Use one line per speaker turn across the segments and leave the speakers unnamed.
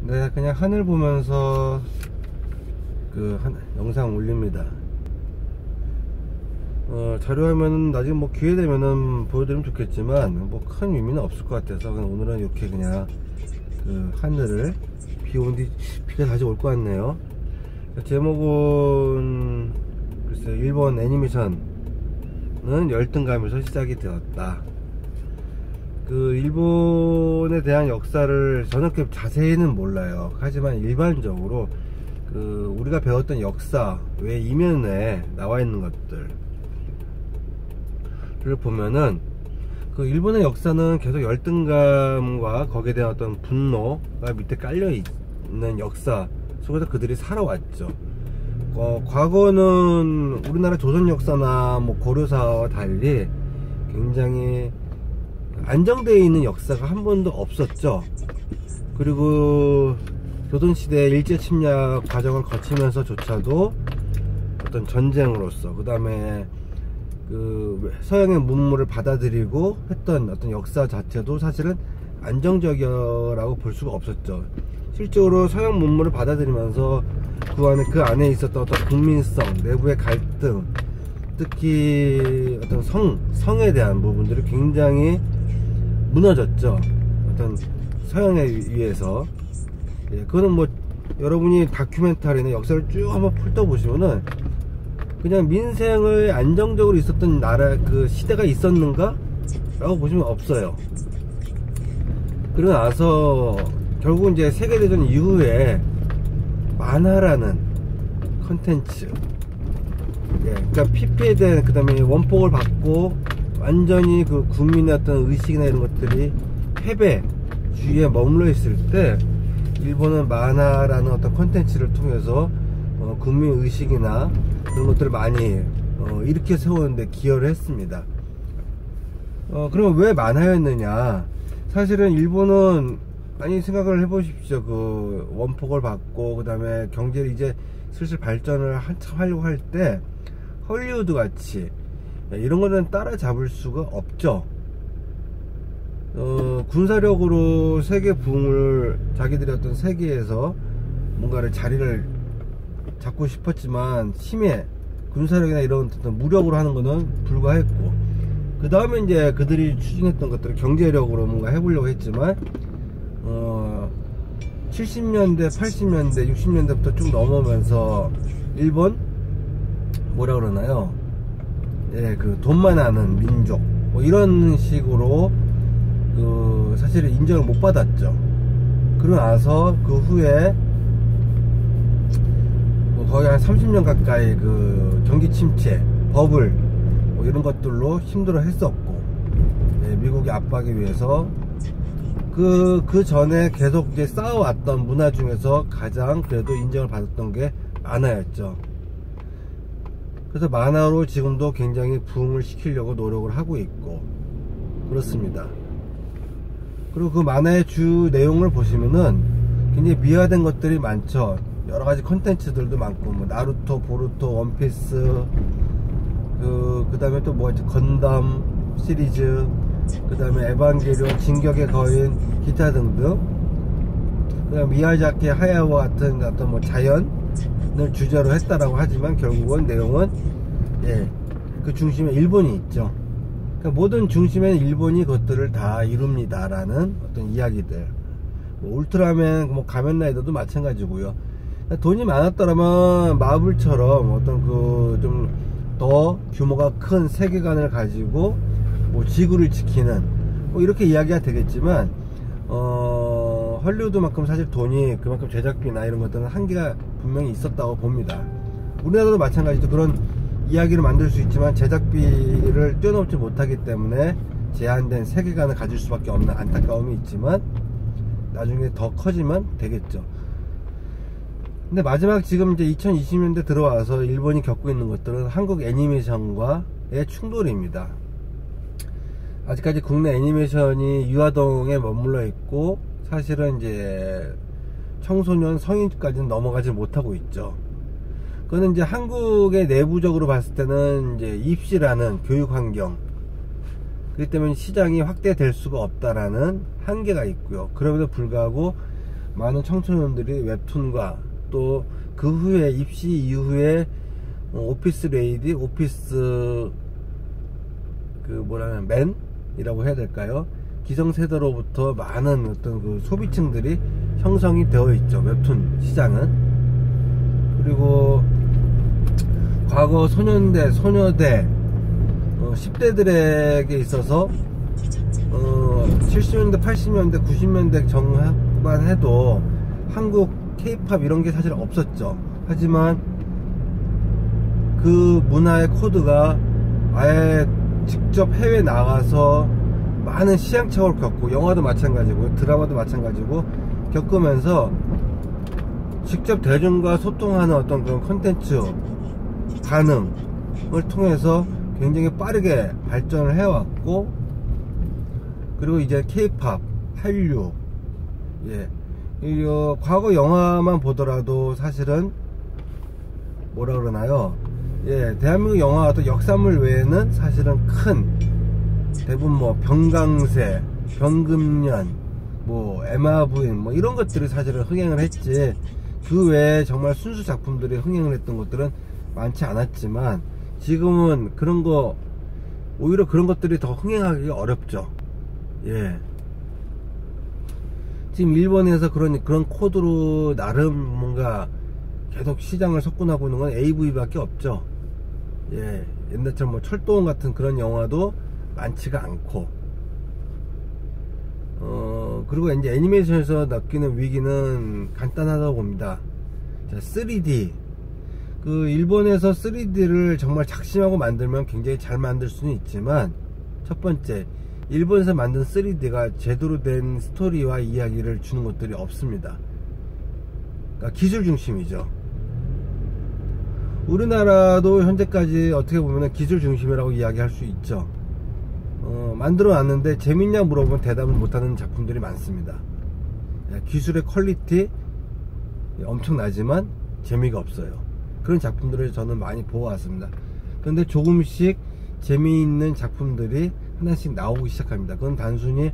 네, 그냥 하늘 보면서 영상 올립니다. 자료화면은 나중에 뭐 기회 되면은 보여드리면 좋겠지만 뭐 큰 의미는 없을 것 같아서 그냥 오늘은 이렇게 그냥 하늘을 비 온 뒤 비가 다시 올 것 같네요. 제목은 글쎄 일본 애니메이션은 열등감에서 시작이 되었다. 일본에 대한 역사를 저는 그렇게 자세히는 몰라요. 하지만 일반적으로 우리가 배웠던 역사 외 이면에 나와 있는 것들을 보면은 일본의 역사는 계속 열등감과 거기에 대한 어떤 분노가 밑에 깔려 있는 역사 속에서 그들이 살아왔죠. 과거는 우리나라 조선 역사나 뭐 고려사와 달리 굉장히 안정되어 있는 역사가 한 번도 없었죠. 그리고 조선시대 일제 침략 과정을 거치면서조차도 어떤 전쟁으로서 그 다음에 서양의 문물을 받아들이고 했던 어떤 역사 자체도 사실은 안정적이라고 볼 수가 없었죠. 실제로 서양 문물을 받아들이면서 그 안에 있었던 어떤 국민성, 내부의 갈등, 특히 어떤 성에 대한 부분들이 굉장히 무너졌죠. 어떤 서양에 의해서. 그거는 뭐 여러분이 다큐멘터리나 역사를 쭉 한번 훑어보시면은 그냥 민생을 안정적으로 있었던 나라 시대가 있었는가? 라고 보시면 없어요. 그러고 나서 결국 이제 세계대전 이후에 만화라는 컨텐츠, 그러니까 피폐된 그 다음에 원폭을 받고 완전히 국민의 어떤 의식이나 이런 것들이 패배주의에 머물러 있을 때 일본은 만화라는 어떤 컨텐츠를 통해서 국민 의식이나 그런 것들을 많이 일으켜 세우는데 기여를 했습니다. 그럼 왜 만화였느냐? 사실은 일본은 많이 생각을 해보십시오. 원폭을 받고 그 다음에 경제를 이제 슬슬 발전을 한참 하려고 할 때 헐리우드 같이 이런 거는 따라잡을 수가 없죠. 군사력으로 세계 부흥을 자기들의 어떤 세계에서 뭔가를 자리를 잡고 싶었지만 힘에 군사력이나 이런 어떤 무력으로 하는 거는 불가했고, 그 다음에 이제 그들이 추진했던 것들을 경제력으로 뭔가 해보려고 했지만 70년대, 80년대, 60년대부터 쭉 넘어오면서 일본 뭐라 그러나요? 돈만 아는 민족 뭐 이런 식으로 사실은 인정을 못 받았죠. 그러고 나서 그 후에 거의 한 30년 가까이 경기 침체, 버블 뭐 이런 것들로 힘들어 했었고, 미국의 압박에 의해서 그 전에 계속 이제 쌓아왔던 문화 중에서 가장 그래도 인정을 받았던 게 만화였죠. 그래서 만화로 지금도 굉장히 부흥을 시키려고 노력을 하고 있고 그렇습니다. 그리고 그 만화의 주 내용을 보시면은 굉장히 미화된 것들이 많죠. 여러가지 컨텐츠들도 많고 뭐 나루토, 보루토, 원피스, 그 다음에 또 뭐 건담 시리즈, 그 다음에 에반게리온, 진격의 거인, 기타 등등. 그 다음에 미야자키 하야오 같은 어떤 뭐 자연을 주제로 했다라고 하지만 결국은 내용은 그 중심에 일본이 있죠. 그러니까 모든 중심에는 일본이 그것들을 다 이룹니다라는 어떤 이야기들. 뭐 울트라맨, 뭐 가면라이더도 마찬가지고요. 그러니까 돈이 많았더라면 마블처럼 어떤 좀 더 규모가 큰 세계관을 가지고 뭐 지구를 지키는 뭐 이렇게 이야기가 되겠지만 헐리우드만큼 사실 돈이 그만큼 제작비나 이런 것들은 한계가 분명히 있었다고 봅니다. 우리나라도 마찬가지로 그런 이야기를 만들 수 있지만 제작비를 뛰어넘지 못하기 때문에 제한된 세계관을 가질 수밖에 없는 안타까움이 있지만 나중에 더 커지면 되겠죠. 근데 마지막 지금 이제 2020년대 들어와서 일본이 겪고 있는 것들은 한국 애니메이션과의 충돌입니다. 아직까지 국내 애니메이션이 유아동에 머물러 있고 사실은 이제 청소년 성인까지는 넘어가지 못하고 있죠. 그거는 이제 한국의 내부적으로 봤을 때는 이제 입시라는 교육 환경, 그렇기 때문에 시장이 확대될 수가 없다라는 한계가 있고요. 그럼에도 불구하고 많은 청소년들이 웹툰과 또 그 후에 입시 이후에 오피스 레이디, 오피스 맨이라고 해야 될까요? 기성세대로부터 많은 어떤 그 소비층들이 형성이 되어 있죠. 웹툰 시장은. 그리고 과거 소년대, 소녀대 10대들에게 있어서 70년대, 80년대, 90년대 정만 해도 한국 K-팝 이런 게 사실 없었죠. 하지만 그 문화의 코드가 아예 직접 해외 나가서 많은 시행착오를 겪고, 영화도 마찬가지고 드라마도 마찬가지고 겪으면서 직접 대중과 소통하는 어떤 그런 컨텐츠 반응을 통해서 굉장히 빠르게 발전을 해왔고, 그리고 이제 K-팝, 한류, 과거 영화만 보더라도 사실은 뭐라 그러나요? 대한민국 영화 어떤 역사물 외에는 사실은 큰 대부분 뭐 병강세, 병금년, 뭐 에마 부인 뭐 이런 것들이 사실은 흥행을 했지, 그 외에 정말 순수 작품들이 흥행을 했던 것들은 많지 않았지만, 지금은 그런 거 오히려 그런 것들이 더 흥행하기 어렵죠. 지금 일본에서 그런 코드로 나름 뭔가 계속 시장을 석권하고 있는 건 AV밖에 없죠. 옛날처럼 뭐 철도원 같은 그런 영화도 많지가 않고, 그리고 이제 애니메이션에서 느끼는 위기는 간단하다고 봅니다. 자, 3D. 그 일본에서 3D를 정말 작심하고 만들면 굉장히 잘 만들 수는 있지만, 첫 번째, 일본에서 만든 3D가 제대로 된 스토리와 이야기를 주는 것들이 없습니다. 그러니까 기술 중심이죠. 우리나라도 현재까지 어떻게 보면 기술 중심이라고 이야기할 수 있죠. 만들어 놨는데 재밌냐 물어보면 대답을 못하는 작품들이 많습니다. 기술의 퀄리티 엄청나지만 재미가 없어요. 그런 작품들을 저는 많이 보아왔습니다. 그런데 조금씩 재미있는 작품들이 하나씩 나오기 시작합니다. 그건 단순히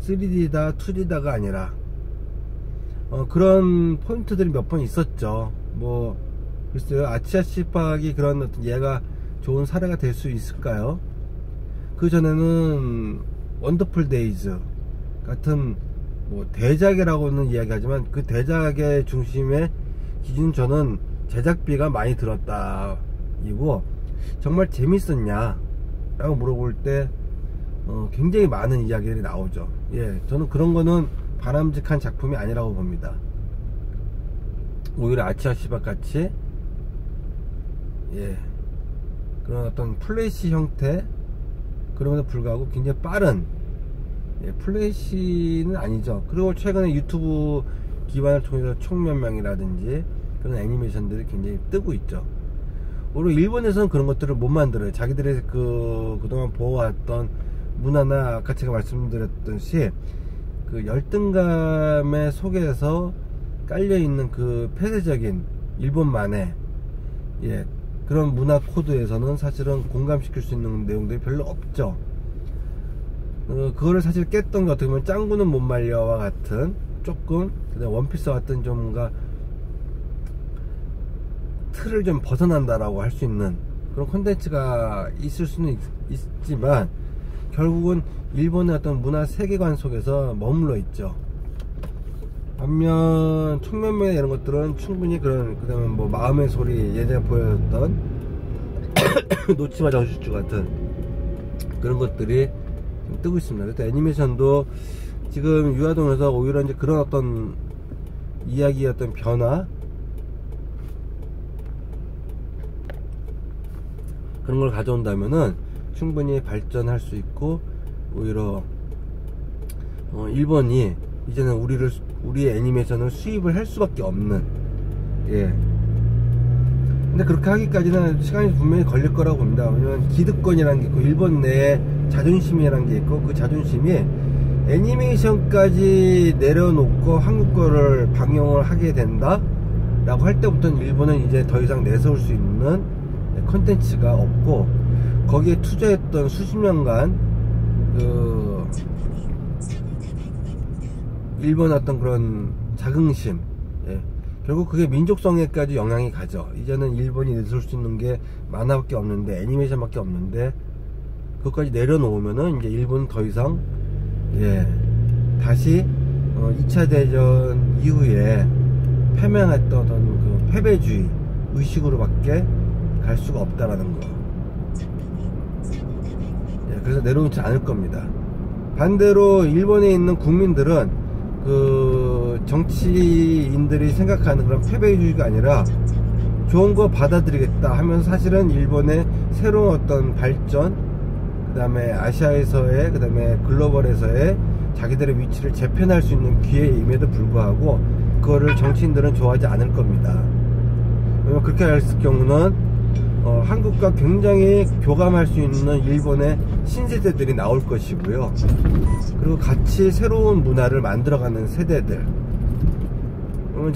3D다 2D다가 아니라 그런 포인트들이 몇 번 있었죠. 뭐 글쎄요, 아치아 시팍이 그런 어떤 예가 좋은 사례가 될 수 있을까요? 그 전에는 원더풀 데이즈 같은 뭐 대작이라고는 이야기하지만, 그 대작의 중심에 기준 저는 제작비가 많이 들었다 이고, 정말 재밌었냐 라고 물어볼 때 굉장히 많은 이야기들이 나오죠. 저는 그런 거는 바람직한 작품이 아니라고 봅니다. 오히려 아치아 시박 같이 그런 어떤 플래시 형태, 그럼에도 불구하고 굉장히 빠른 플래시는 아니죠. 그리고 최근에 유튜브 기반을 통해서 총면명이라든지 그런 애니메이션들이 굉장히 뜨고 있죠. 오히려 일본에서는 그런 것들을 못 만들어요. 자기들의 그동안 보아왔던 문화나 아까 제가 말씀드렸듯이 그 열등감의 속에서 깔려있는 그 폐쇄적인 일본만의 그런 문화 코드에서는 사실은 공감시킬 수 있는 내용들이 별로 없죠. 그거를 사실 깼던 게 어떻게 보면 짱구는 못 말려와 같은, 조금 원피스와 같은 좀 뭔가 틀을 좀 벗어난다라고 할 수 있는 그런 콘텐츠가 있을 수는 있지만, 결국은 일본의 어떤 문화 세계관 속에서 머물러 있죠. 반면 총면면 이런 것들은 충분히 그런, 그 다음에 뭐 마음의 소리, 예전에 보여줬던 노치마 정슈츠 같은 그런 것들이 뜨고 있습니다. 그래서 애니메이션도 지금 유아동에서 오히려 이제 그런 어떤 이야기의 어떤 변화, 그런 걸 가져온다면은 충분히 발전할 수 있고, 오히려 일본이 이제는 우리의 애니메이션을 수입을 할 수밖에 없는, 근데 그렇게 하기까지는 시간이 분명히 걸릴 거라고 봅니다. 왜냐면 기득권이라는 게 있고, 일본 내에 자존심이라는 게 있고, 그 자존심이 애니메이션까지 내려놓고 한국 거를 방영을 하게 된다 라고 할 때부터는 일본은 이제 더 이상 내세울 수 있는 컨텐츠가 없고, 거기에 투자했던 수십 년간 그 일본 어떤 그런 자긍심, 예. 결국 그게 민족성에까지 영향이 가죠. 이제는 일본이 내세울 수 있는 게 만화밖에 없는데, 애니메이션밖에 없는데, 그것까지 내려놓으면은 이제 일본은 더 이상, 예, 다시 2차 대전 이후에 패망했던 그 패배주의 의식으로밖에 갈 수가 없다라는 거. 예, 그래서 내려놓지 않을 겁니다. 반대로 일본에 있는 국민들은 그 정치인들이 생각하는 그런 패배주의가 아니라 좋은 거 받아들이겠다 하면서 사실은 일본의 새로운 어떤 발전, 그 다음에 아시아에서의, 그 다음에 글로벌에서의 자기들의 위치를 재편할 수 있는 기회임에도 불구하고 그거를 정치인들은 좋아하지 않을 겁니다. 왜냐면 그렇게 했을 경우는 한국과 굉장히 교감할 수 있는 일본의 신세대들이 나올 것이고요. 그리고 같이 새로운 문화를 만들어가는 세대들,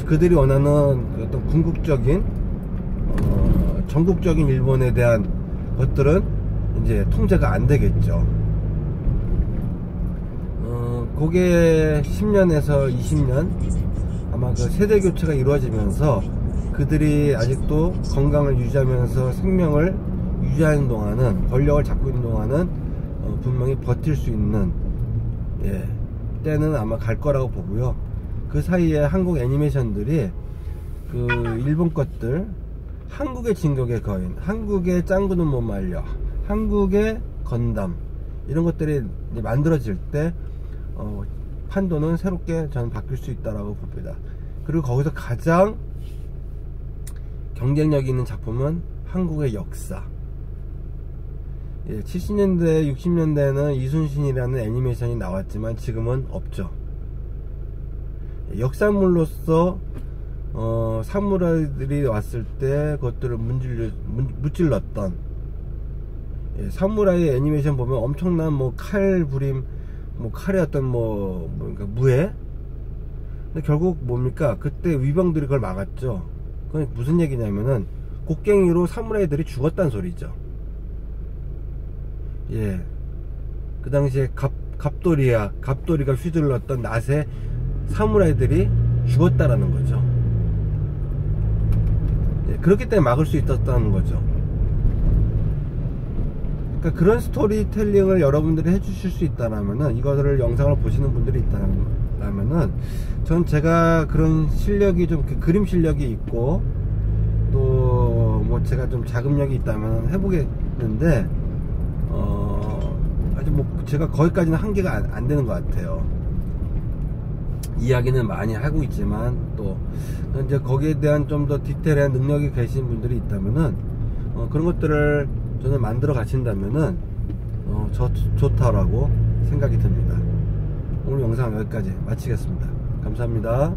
그들이 원하는 어떤 궁극적인 전국적인 일본에 대한 것들은 이제 통제가 안 되겠죠. 그게 10년에서 20년 아마 그 세대 교체가 이루어지면서 그들이 아직도 건강을 유지하면서 생명을 유지하는 동안은, 권력을 잡고 있는 동안은 분명히 버틸 수 있는, 예, 때는 아마 갈 거라고 보고요. 그 사이에 한국 애니메이션들이 그 일본 것들, 한국의 진격의 거인, 한국의 짱구는 못 말려, 한국의 건담, 이런 것들이 이제 만들어질 때 판도는 새롭게 저는 바뀔 수 있다라고 봅니다. 그리고 거기서 가장 경쟁력이 있는 작품은 한국의 역사. 예, 70년대, 60년대에는 이순신이라는 애니메이션이 나왔지만 지금은 없죠. 역사물로서 사무라이들이 왔을 때 그것들을 무찔렀던, 예, 사무라이 애니메이션 보면 엄청난 뭐 칼부림, 뭐 칼의 어떤 그러니까 무예. 근데 결국 뭡니까? 그때 위병들이 그걸 막았죠. 그건 무슨 얘기냐면은 곡괭이로 사무라이들이 죽었다는 소리죠. 예. 그 당시에 갑돌이가 휘둘렀던 낫에 사무라이들이 죽었다라는 거죠. 예, 그렇기 때문에 막을 수 있었다는 거죠. 그러니까 그런 스토리텔링을 여러분들이 해주실 수 있다라면은, 이거를 영상을 보시는 분들이 있다라면은, 전 제가 그런 실력이 좀, 그림 실력이 있고, 또 뭐 제가 좀 자금력이 있다면 해보겠는데, 아직 뭐 제가 거기까지는 한계가 안 되는 것 같아요. 이야기는 많이 하고 있지만, 또 이제 거기에 대한 좀 더 디테일한 능력이 계신 분들이 있다면은 그런 것들을 저는 만들어 가신다면은 좋다라고 생각이 듭니다. 오늘 영상 여기까지 마치겠습니다. 감사합니다.